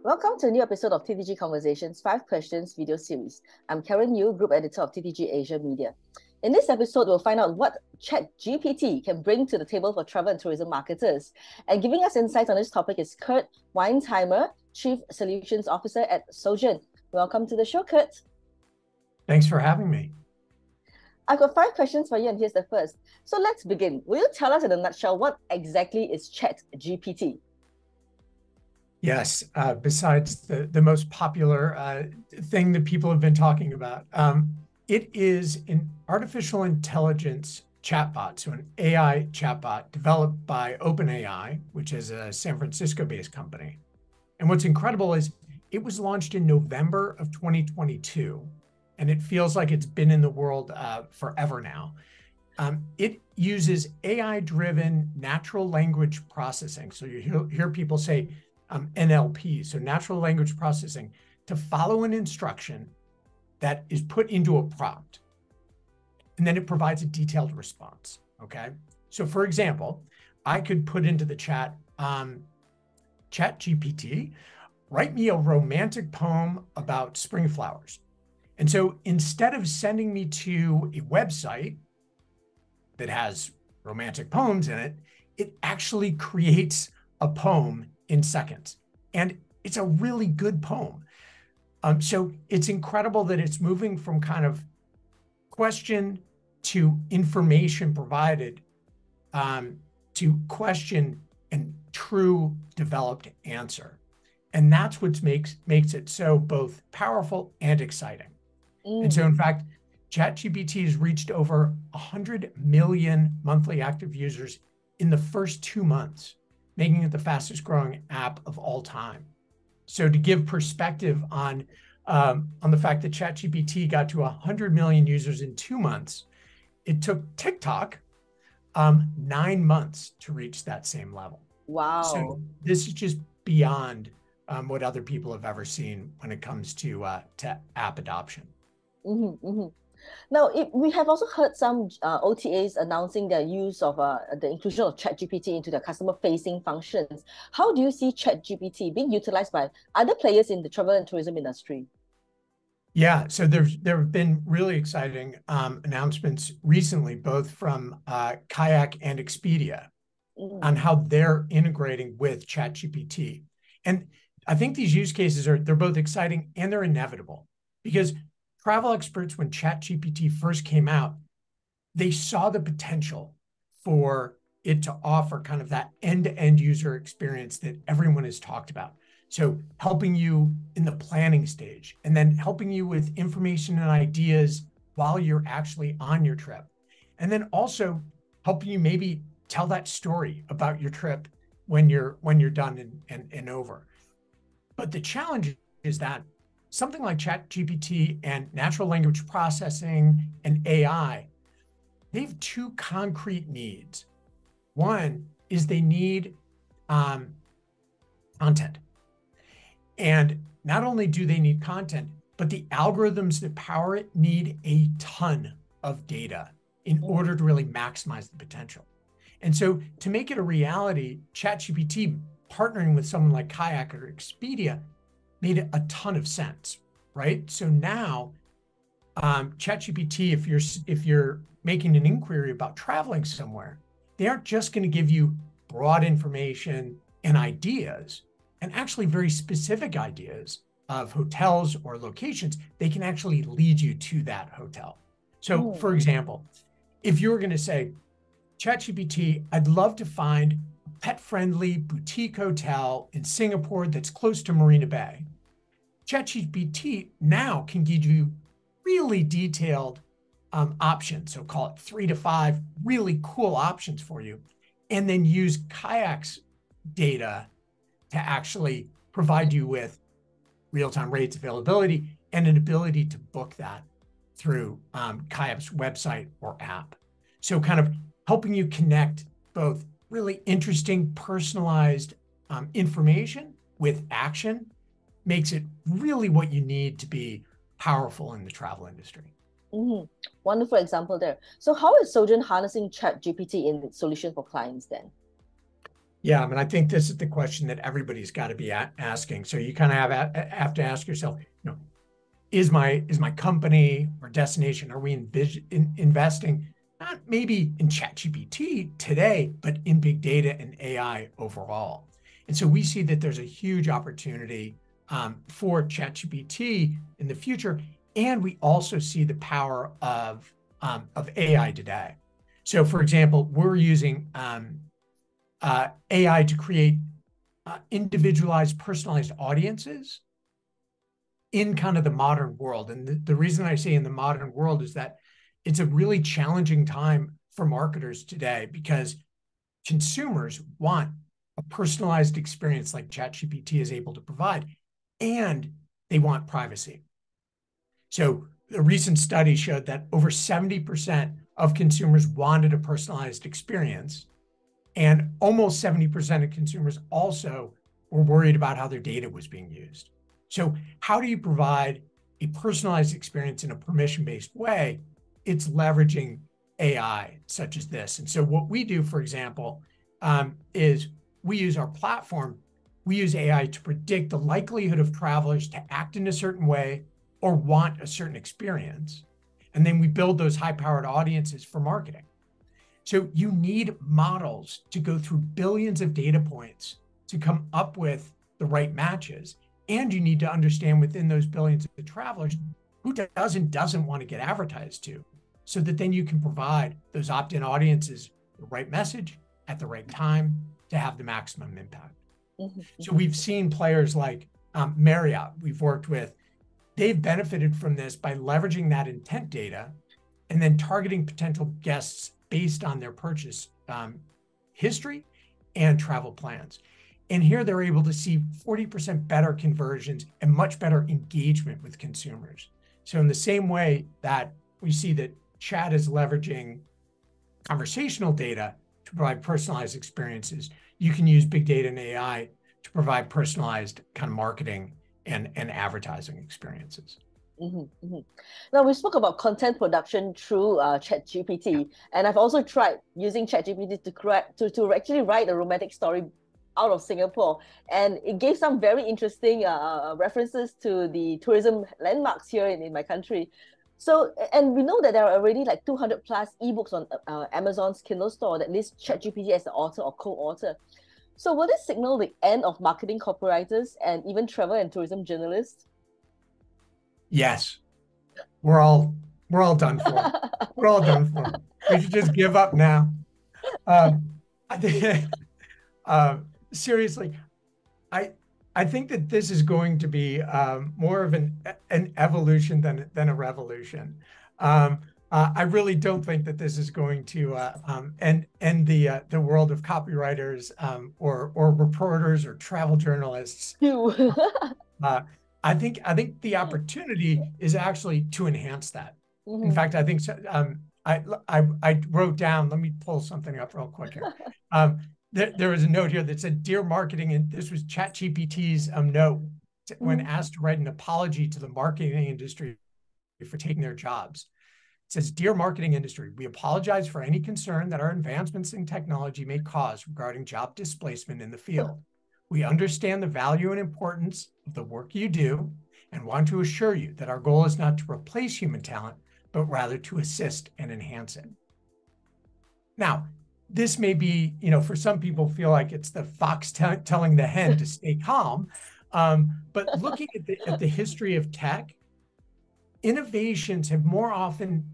Welcome to a new episode of TTG Conversations 5 Questions video series. I'm Karen Yu, Group Editor of TTG Asia Media. In this episode, we'll find out what ChatGPT can bring to the table for travel and tourism marketers. And giving us insights on this topic is Kurt Weinsheimer, Chief Solutions Officer at Sojern. Welcome to the show, Kurt. Thanks for having me. I've got 5 questions for you, and here's the first. So let's begin. Will you tell us in a nutshell what exactly is ChatGPT? Yes, besides the most popular thing that people have been talking about, it is an artificial intelligence chatbot, so an AI chatbot developed by OpenAI, which is a San Francisco-based company. And what's incredible is it was launched in November of 2022, and it feels like it's been in the world forever now. It uses AI-driven natural language processing. So you hear people say, NLP, so natural language processing, to follow an instruction that is put into a prompt. And then it provides a detailed response, okay? So for example, I could put into the chat, ChatGPT, write me a romantic poem about spring flowers. And so instead of sending me to a website that has romantic poems in it, it actually creates a poem in seconds. And it's a really good poem. So it's incredible that it's moving from kind of question to information provided to question and true developed answer. And that's what makes it so both powerful and exciting. And so in fact, ChatGPT has reached over 100 million monthly active users in the first 2 months, making it the fastest growing app of all time. So to give perspective on the fact that ChatGPT got to 100 million users in 2 months, it took TikTok 9 months to reach that same level. Wow. So this is just beyond what other people have ever seen when it comes to app adoption. Now, we have also heard some OTAs announcing their use of the inclusion of ChatGPT into their customer-facing functions. How do you see ChatGPT being utilized by other players in the travel and tourism industry? Yeah, so there have been really exciting announcements recently, both from Kayak and Expedia, on how they're integrating with ChatGPT. And I think these use cases they're both exciting and they're inevitable, because travel experts, when ChatGPT first came out, they saw the potential for it to offer kind of that end-to-end user experience that everyone has talked about. So helping you in the planning stage, and then helping you with information and ideas while you're actually on your trip. And then also helping you maybe tell that story about your trip when you're done and over. But the challenge is that something like ChatGPT and natural language processing and AI, they have 2 concrete needs. One is they need content. And not only do they need content, but the algorithms that power it need a ton of data in order to really maximize the potential. And so to make it a reality, ChatGPT partnering with someone like Kayak or Expedia made a ton of sense, right? So now ChatGPT, if you're making an inquiry about traveling somewhere, they aren't just going to give you broad information and ideas, and actually very specific ideas of hotels or locations. They can actually lead you to that hotel. So for example, if you were going to say, ChatGPT, I'd love to find a pet-friendly boutique hotel in Singapore that's close to Marina Bay, ChatGPT now can give you really detailed options. So call it 3 to 5 really cool options for you, and then use Kayak's data to actually provide you with real-time rates, availability, and an ability to book that through Kayak's website or app. So kind of helping you connect both really interesting, personalized information with action makes it really what you need to be powerful in the travel industry. Wonderful example there. So how is Sojern harnessing ChatGPT in its solution for clients then? Yeah, I mean, I think this is the question that everybody's got to be asking. So you kind of have to ask yourself, is my company or destination, are we investing not maybe in ChatGPT today, but in big data and AI overall? And so we see that there's a huge opportunity for ChatGPT in the future, and we also see the power of AI today. So, for example, we're using AI to create individualized, personalized audiences in kind of the modern world. And the reason I say in the modern world is that it's a really challenging time for marketers today because consumers want a personalized experience like ChatGPT is able to provide, and they want privacy. So a recent study showed that over 70% of consumers wanted a personalized experience, and almost 70% of consumers also were worried about how their data was being used. So how do you provide a personalized experience in a permission-based way? It's leveraging AI such as this. And so what we do, for example, is we use our platform, we use AI to predict the likelihood of travelers to act in a certain way or want a certain experience. And then we build those high-powered audiences for marketing. So you need models to go through billions of data points to come up with the right matches. And you need to understand within those billions of travelers who doesn't want to get advertised to, so that then you can provide those opt-in audiences the right message at the right time to have the maximum impact. Mm-hmm. So we've seen players like Marriott we've worked with, they've benefited from this by leveraging that intent data and then targeting potential guests based on their purchase history and travel plans. And here they're able to see 40% better conversions and much better engagement with consumers. So in the same way that we see that chat is leveraging conversational data to provide personalized experiences, you can use big data and AI to provide personalized kind of marketing and advertising experiences. Mm-hmm, mm-hmm. Now, we spoke about content production through ChatGPT, and I've also tried using ChatGPT to actually write a romantic story out of Singapore, and it gave some very interesting references to the tourism landmarks here in my country. So, and we know that there are already like 200 plus ebooks on Amazon's Kindle store that list ChatGPT as the author or co-author. So will this signal the end of marketing copywriters and even travel and tourism journalists? Yes, we're all done for. We're all done for. We should just give up now. I think, seriously, I think that this is going to be more of an evolution than a revolution. I really don't think that this is going to end the world of copywriters or reporters or travel journalists. I think the opportunity is actually to enhance that. Mm-hmm. In fact, I think I wrote down. Let me pull something up real quick here. There was a note here that said, "Dear marketing," and this was ChatGPT's note when asked to write an apology to the marketing industry for taking their jobs. It says, "Dear marketing industry, we apologize for any concern that our advancements in technology may cause regarding job displacement in the field. We understand the value and importance of the work you do and want to assure you that our goal is not to replace human talent, but rather to assist and enhance it." Now, this may be, for some people feel like it's the fox telling the hen to stay calm. But looking at the history of tech, innovations have more often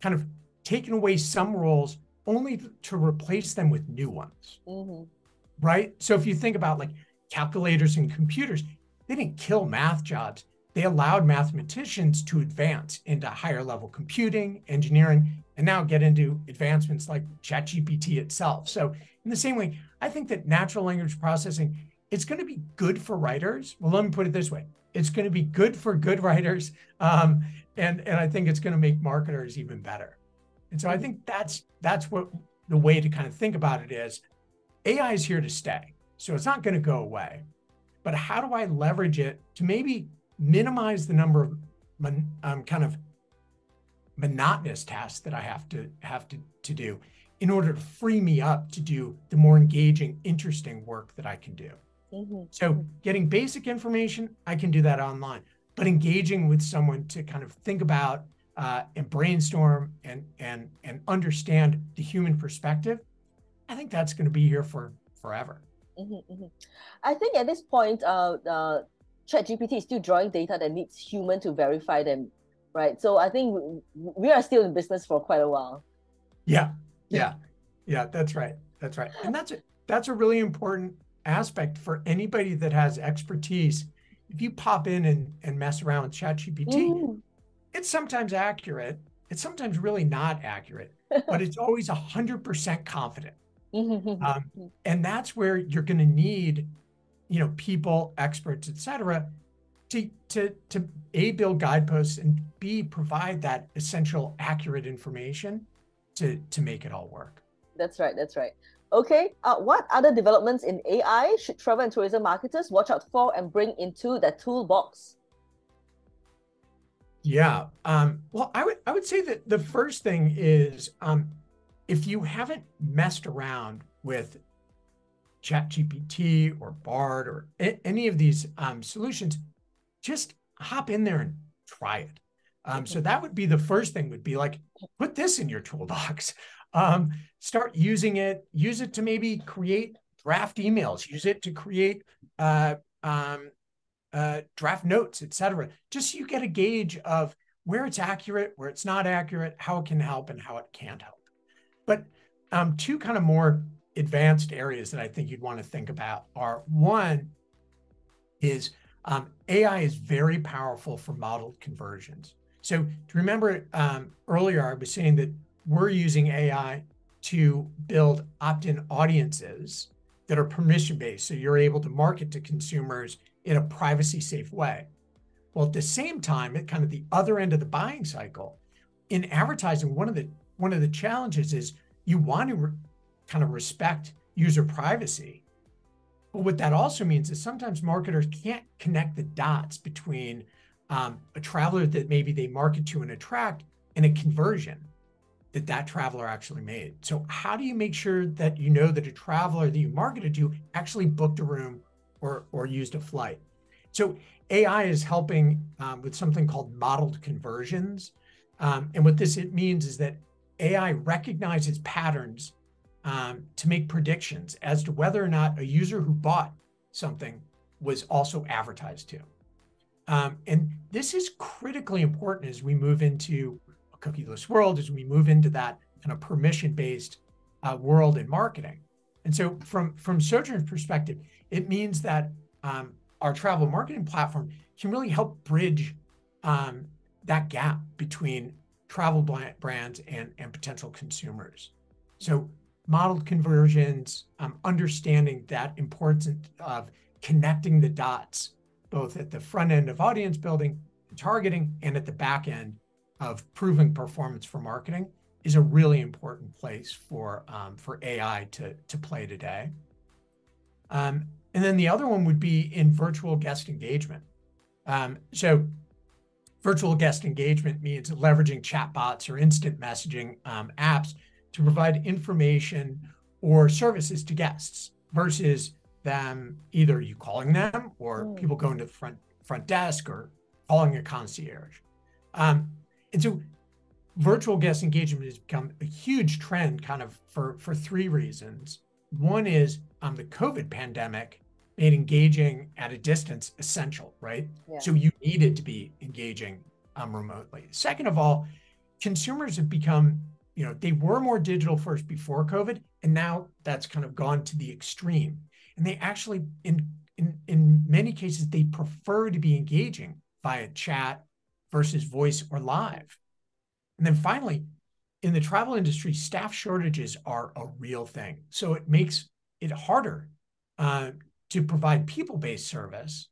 kind of taken away some roles only to replace them with new ones. Mm-hmm. Right? So if you think about like calculators and computers, they didn't kill math jobs. They allowed mathematicians to advance into higher level computing, engineering, and now get into advancements like ChatGPT itself. So in the same way, I think that natural language processing, it's going to be good for writers. Well, let me put it this way. It's going to be good for good writers. And I think it's going to make marketers even better. And so I think that's what the way to kind of think about it is. AI is here to stay. So it's not going to go away. But how do I leverage it to maybe minimize the number of kind of monotonous tasks that I have to do, in order to free me up to do the more engaging, interesting work that I can do. So getting basic information, I can do that online, but engaging with someone to kind of think about and brainstorm and understand the human perspective, I think that's going to be here for forever. I think at this point, ChatGPT is still drawing data that needs human to verify them, right? So I think we are still in business for quite a while. Yeah, that's right. And that's a really important aspect for anybody that has expertise. If you pop in and mess around with ChatGPT, it's sometimes accurate. It's sometimes really not accurate, but it's always 100% confident. And that's where you're going to need, people, experts, et cetera, to A, build guideposts, and B, provide that essential accurate information to make it all work. That's right. Okay, what other developments in AI should travel and tourism marketers watch out for and bring into their toolbox? Yeah, well, I would say that the first thing is, if you haven't messed around with ChatGPT or Bard or any of these solutions, just hop in there and try it. So that would be the first thing, would be like, put this in your toolbox. Start using it. Use it to maybe create draft emails. Use it to create draft notes, et cetera. Just so you get a gauge of where it's accurate, where it's not accurate, how it can help, and how it can't help. But two kind of more advanced areas that I think you'd want to think about are, one is AI is very powerful for modeled conversions. So to remember, earlier I was saying that we're using AI to build opt-in audiences that are permission-based, so you're able to market to consumers in a privacy-safe way. Well, at the same time, at kind of the other end of the buying cycle, in advertising, one of the challenges is you want to kind of respect user privacy. But what that also means is sometimes marketers can't connect the dots between a traveler that maybe they market to and attract and a conversion that traveler actually made. So how do you make sure that you know that a traveler that you marketed to actually booked a room or used a flight? So AI is helping with something called modeled conversions. And what it means is that AI recognizes patterns to make predictions as to whether or not a user who bought something was also advertised to. And this is critically important as we move into a cookieless world, as we move into that kind of permission-based world in marketing. And so from Sojern's perspective, it means that our travel marketing platform can really help bridge that gap between travel brands and potential consumers. So modeled conversions, understanding that importance of connecting the dots, both at the front end of audience building and targeting and at the back end of proving performance for marketing, is a really important place for AI to play today. And then the other one would be in virtual guest engagement. So virtual guest engagement means leveraging chatbots or instant messaging apps to provide information or services to guests versus them either you calling them or people going to the front desk or calling a concierge. And so virtual guest engagement has become a huge trend kind of for three reasons. One is the COVID pandemic made engaging at a distance essential, right? Yeah. So you needed to be engaging remotely. Second of all, consumers have become, they were more digital first before COVID, and now that's kind of gone to the extreme. And they actually, in many cases, they prefer to be engaging via chat versus voice or live. And then finally, in the travel industry, staff shortages are a real thing. So it makes it harder to provide people-based service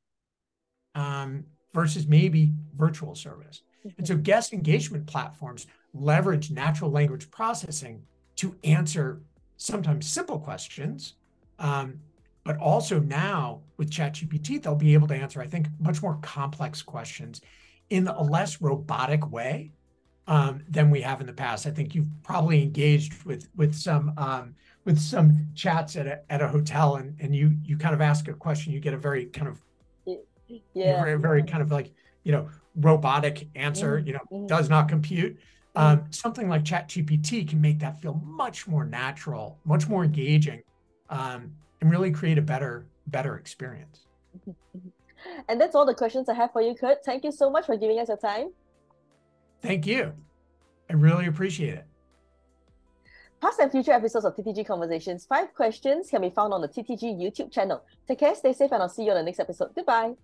versus maybe virtual service. And so guest engagement platforms leverage natural language processing to answer sometimes simple questions, but also now with ChatGPT, they'll be able to answer, I think, much more complex questions in a less robotic way, than we have in the past. I think you've probably engaged with some chats at a hotel, and you kind of ask a question, you get a very kind of very kind of like, robotic answer, does not compute. Something like ChatGPT can make that feel much more natural, much more engaging, and really create a better experience. And that's all the questions I have for you, Kurt. Thank you so much for giving us your time. Thank you. I really appreciate it. Past and future episodes of TTG Conversations 5 Questions can be found on the TTG YouTube channel. Take care, stay safe, and I'll see you on the next episode. Goodbye.